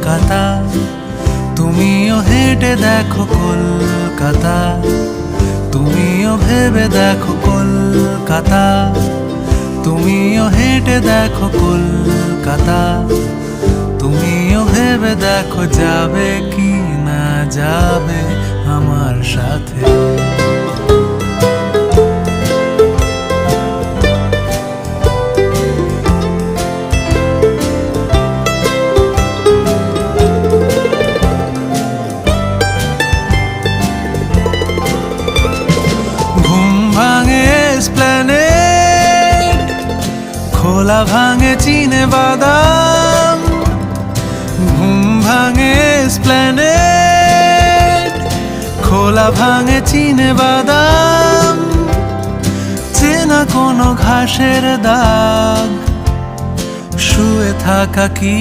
কলকাতা, তুমিও হেঁটে দেখো কলকাতা, তুমিও ভেবে দেখো কলকাতা, তুমিও হেঁটে দেখো কলকাতা, তুমিও ভেবে দেখো যাবে কি না যাবে আমার সাথে। খোলা ভাঙে চিনে বাদাম, ঘুম ভাঙে এসপ্ল্যানেড, খোলা ভাঙে চিনে বাদাম, চেনা কোনো ঘাসের দাগ, শুয়ে থাকা কি